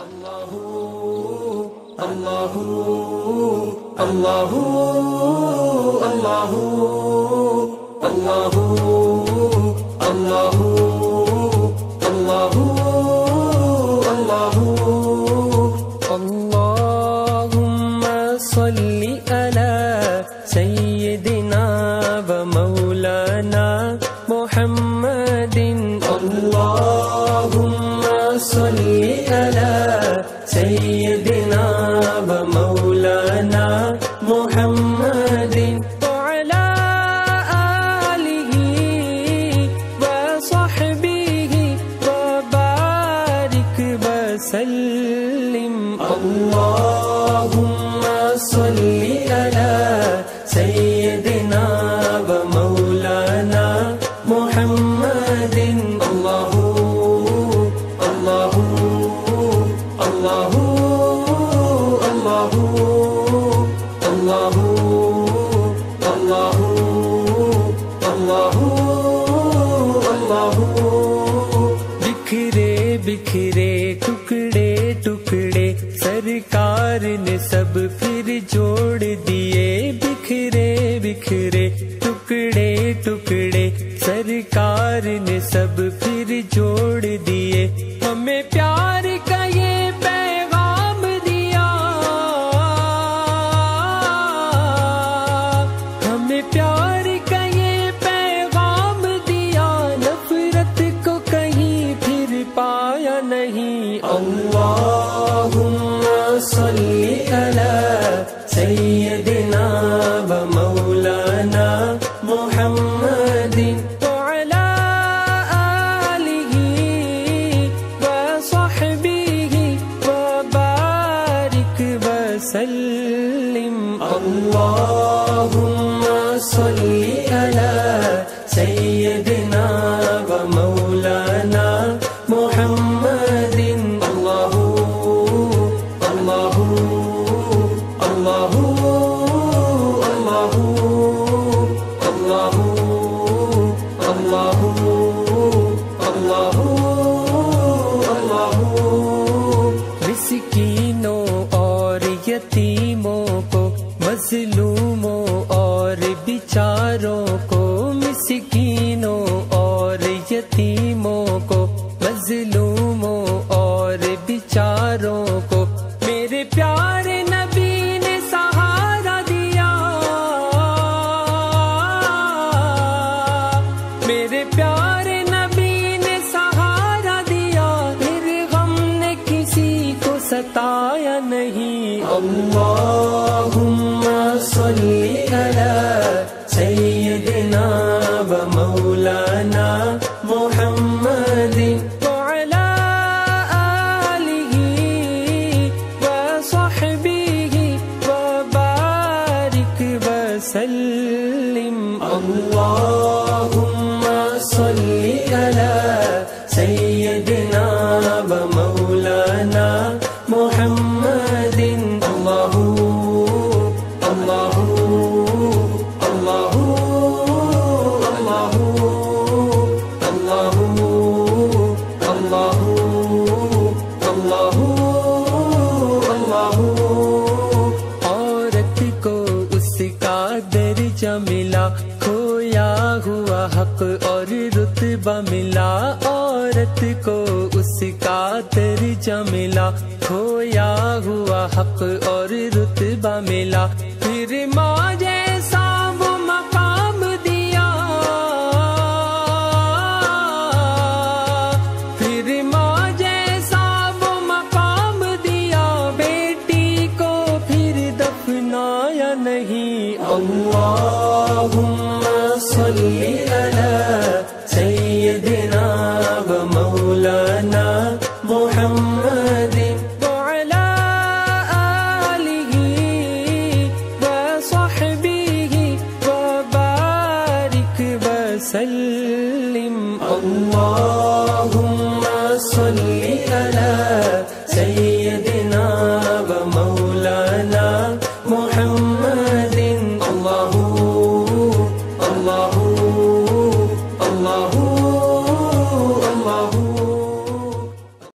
اللہ اللہ اللہ اللہ اللہ اللہ اللہ اللہ اللہم صلی علی سیدنا و مولانا محمد اللہم صلی علی سیدنا و مولانا محمد وعلی آلہ وصحبہ وبارک وسلم اللہم صلی علی سیدنا و مولانا محمد اللہ اللہ اللہ اللہ اللہ اللہ اللہ اللہ بکھرے بکھرے ٹکڑے ٹکڑے سرکار نے سب پھر جوڑ دیے بکھرے بکھرے ٹکڑے ٹکڑے سرکار نے سب پھر جوڑ دیے ہمیں پیار کا یہ پیغام دیا ہمیں پیار کا یہ پیغام دیا نفرت کو کہیں پھر پایا نہیں اللہم صلی علی سیدنا و مولانا محمد وعلی آلہ وصحبہ وبارک وسلم اللہم صلی علی سیدنا و مولانا محمد اللہ اللہ اللہ اللہ اللہ اللہ اللہ اللہ مسکینوں اور یتیموں کو مظلوموں اور بیچاروں کو مسکینوں اور یتیموں کو مظلوموں اور بیچاروں کو میرے پیارے نبی نے سہارا دیا میرے پیارے نبی نے سہارا دیا پھر غم نے کسی کو ستایا نہیں اللہم صلی علی سیدنا و مولانا محمد وعلی آلہ وصحبہ وبارک وسلم اللہم صلی علی سیدنا و مولانا محمد اللہ اللہ اللہ اللہ اللہ اللہ اللہ اللہ عورت کو اس کا درجہ ملا کھویا ہوا حق اور رتبہ ملا عورت کو اس کا درجہ ملا کھویا ہوا حق اور رتبہ ملا پھر ماں جیسا وہ مقام دیا پھر ماں جیسا وہ مقام دیا بیٹی کو پھر دفنایا نہیں اللہم صلی علی سیدنا و مولانا محمد وعلی آلہ وصحبہ وبارک وسلم اللہم صلی علی